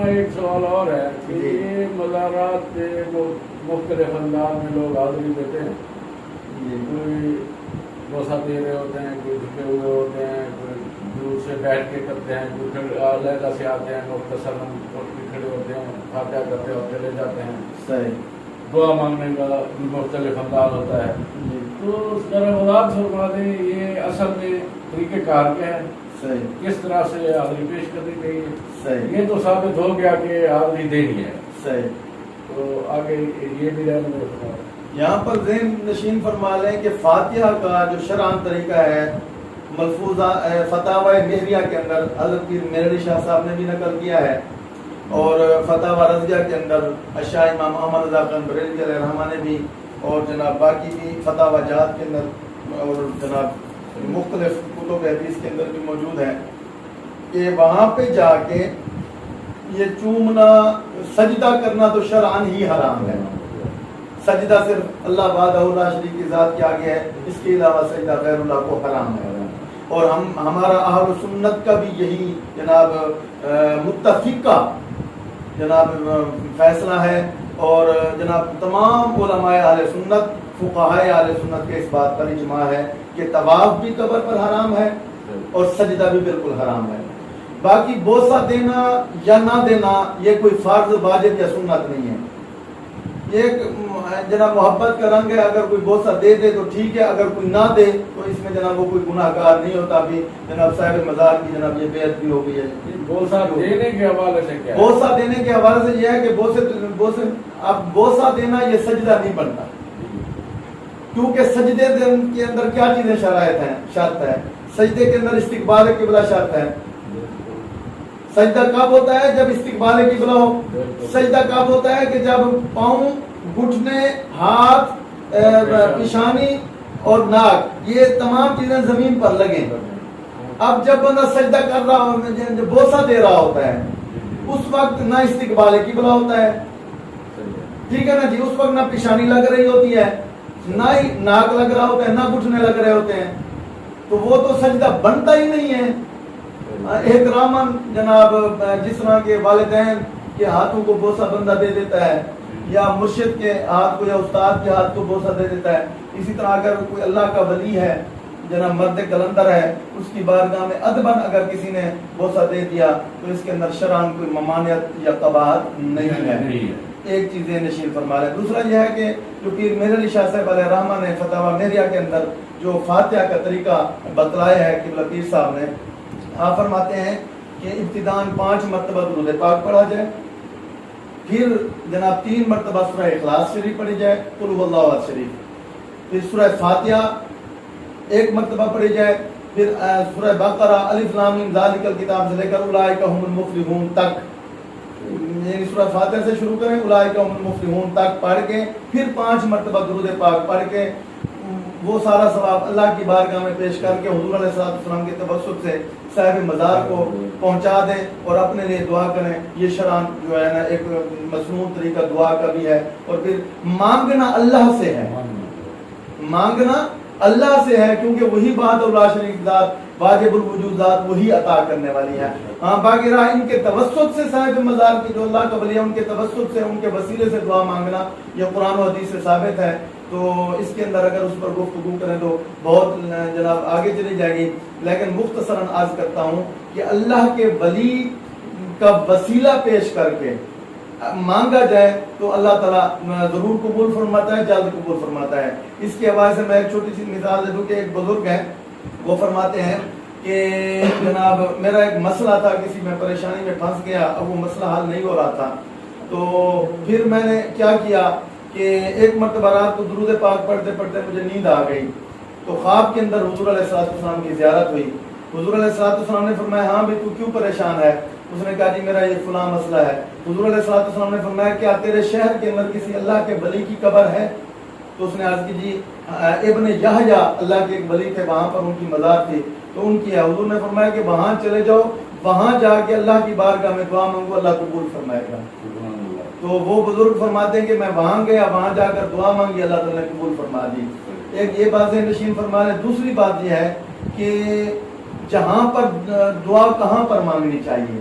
یہاں ایک سوال اور ہے کہ یہ مزارات پہ مختلف انداز میں لوگ حاضری دیتے ہیں، کوئی بوسہ دے رہے ہوتے ہیں، کوئی جھکے ہوئے ہوتے ہیں، کوئی دور سے بیٹھ کے کرتے ہیں، کوئی علیحدہ سے آتے ہیں، مختصر کھڑے ہوتے ہیں، فاتحہ کرتے اور چلے جاتے ہیں. صحیح. دعا مانگنے کا مختلف انداز ہوتا ہے. تو اس طرح وضاحت فرما دیں یہ اصل میں طریقہ کار کیا ہے، صحیح، کس طرح سے حاضری پیش کرنی چاہیے. صحیح. یہ تو ثابت ہو گیا کہ حاضری دینی ہے. صحیح. تو آگے یہ بھی رہنا یہاں پر ذہن نشین فرما لیں کہ فاتحہ کا جو شرعاً طریقہ ہے ملفوظہ فتاوی مہریہ کے اندر حضرت پیر میر علی شاہ صاحب نے بھی نقل کیا ہے، اور فتاوی رضیہ کے اندر اشاہ امام احمد رضا خان بریلوی علیہ الرحمہ نے بھی، اور جناب باقی بھی فتاوی جات کے اندر اور جناب مختلف کتب حدیث کے اندر بھی موجود ہے کہ وہاں پہ جا کے یہ چومنا سجدہ کرنا تو شرعاً ہی حرام ہے. سجدہ صرف اللہ وحدہ لا شریک کی ذات کے آگے ہے، اس کے علاوہ سجدہ غیر اللہ کو حرام ہے. اور ہمارا اہل سنت کا بھی یہی جناب متفقہ جناب فیصلہ ہے، اور جناب تمام علماء اہل سنت فقہاء اہل سنت کے اس بات پر اجماع ہے کہ طواف بھی قبر پر حرام ہے اور سجدہ بھی بالکل حرام ہے. باقی بوسہ دینا یا نہ دینا یہ کوئی فرض واجب یا سنت نہیں ہے. ایک جناب محبت کا رنگ ہے، اگر کوئی بوسہ دے دے تو ٹھیک ہے، اگر کوئی نہ دے تو اس میں جناب وہ کوئی گناہ گار نہیں ہوتا. بھی جناب صاحب مزار کی جناب یہ بیعت بھی ہو گئی ہے. بوسہ دینے کے حوالے سے کیا ہے؟ بوسہ دینے کے حوالے سے یہ ہے کہ بوسے اب بوسہ دینا یہ سجدہ نہیں بنتا، کیونکہ سجدے کے اندر کیا چیزیں شرط ہے. سجدے کے اندر استقبال قبلہ شرط ہے. سجدہ کب ہوتا ہے؟ جب استقبال قبلہ ہو. سجدہ کب ہوتا ہے؟ کہ جب پاؤں، گھٹنے، ہاتھ، پیشانی اور ناک یہ تمام چیزیں زمین پر لگیں. اب جب بندہ سجدہ کر رہا ہو، جب بوسہ دے رہا ہوتا ہے اس وقت نہ استقبال قبلہ ہوتا ہے، ٹھیک ہے نا جی، اس وقت نہ پیشانی لگ رہی ہوتی ہے، نہ ہی ناک لگ رہا ہوتا ہے، نہ گھٹنے لگ رہے ہوتے ہیں. تو وہ تو سجدہ بنتا ہی نہیں ہے. احتراماً جناب جس طرح کے والدین کے ہاتھوں کو بوسہ بندہ دے دیتا ہے، یا مرشد کے ہاتھ کو یا استاد کے ہاتھ کو بوسہ دے دیتا ہے، اسی طرح اگر کوئی اللہ کا ولی ہے جناب مرد کلندر ہے، اس کی بارگاہ میں ادباً اگر کسی نے بوسہ دے دیا تو اس کے اندر شرعاً کوئی ممانعت یا قباحت نہیں ہے. ایک چیز نشین فرما لیں. دوسرا یہ ہے کہ جو پیر میر علی شاہ صاحب علیہ الرحمہ نے فتاوی مہریہ کے اندر جو فاتحہ کا طریقہ بتلایا ہے قبلہ پیر صاحب نے، آپ فرماتے ہیں کہ ابتداءً 5 مرتبہ درود پاک پڑھا جائے، پھر جناب 3 مرتبہ سورہ اخلاص شریف پڑھی جائے، قل هو اللہ احد شریف، پھر سورہ فاتحہ 1 مرتبہ پڑھی جائے، پھر سورہ بقرہ الف لام میم ذالک الکتاب سے لے کر اولئک هم المفلحون تک، یعنی سورہ فاتحہ سے شروع کریں اولئک هم المفلحون تک پڑھ کے پھر 5 مرتبہ درود پاک پڑھ کے وہ سارا ثواب اللہ کی بارگاہ میں پیش کر کے حضور علیہ السلام کے توسط سے صاحب مزار کو پہنچا دیں اور اپنے لیے دعا کریں. یہ شرعاً جو ہے نا ایک مسنون طریقہ دعا کا بھی ہے. اور پھر مانگنا اللہ سے ہے، مانگنا اللہ سے ہے، کیونکہ وہی بات اللہ شریک ذات واجب الوجود ذات وہی عطا کرنے والی ہے. ہاں باقی رہا ان کے توسط سے صاحب مزار کی جو اللہ کا ولی ہے ان کے توسط سے ان کے وسیلے سے دعا مانگنا یہ قرآن و حدیث سے ثابت ہے. تو اس کے اندر اگر اس پر گفتگو کریں تو بہت جناب آگے چلی جائے گی، لیکن مختصراً عرض کرتا ہوں کہ اللہ کے ولی کا وسیلہ پیش کر کے مانگا جائے تو اللہ تعالیٰ ضرور قبول فرماتا ہے، جلد قبول فرماتا ہے. اس کے حوالے سے میں ایک چھوٹی سی مثال دے دوں کہ ایک بزرگ ہیں، وہ فرماتے ہیں کہ جناب میرا ایک مسئلہ تھا، کسی میں پریشانی میں پھنس گیا، اب وہ مسئلہ حل نہیں ہو رہا تھا. تو پھر میں نے کیا کیا کہ ایک مرتبہ رات کو درود پاک پڑھتے پڑھتے مجھے نیند آ گئی. تو خواب کے اندر حضور علیہ السلام کی زیارت ہوئی. حضور علیہ السلام نے فرمایا ہاں بھی تو کیوں پریشان ہے؟ اس نے کہا جی میرا یہ فلاں مسئلہ ہے. حضور علیہ السلام نے فرمایا کیا تیرے شہر کے اندر کسی اللہ کے ولی کی قبر ہے؟ تو اس نے عرض کی جی ابن یحییٰ اللہ کے ایک ولی تھے، وہاں پر ان کی مزار تھی تو ان کی ہے. حضور نے فرمایا کہ وہاں چلے جاؤ، وہاں جا کے اللہ کی بارگاہ میں دعا مانگو، اللہ قبول فرمائے گا. تو وہ بزرگ فرماتے ہیں کہ میں وہاں گیا، وہاں جا کر دعا مانگی، اللہ تعالیٰ نے قبول فرما دی. ایک یہ بات نشین فرما ہے. دوسری بات یہ ہے کہ جہاں پر دعا کہاں پر مانگنی چاہیے.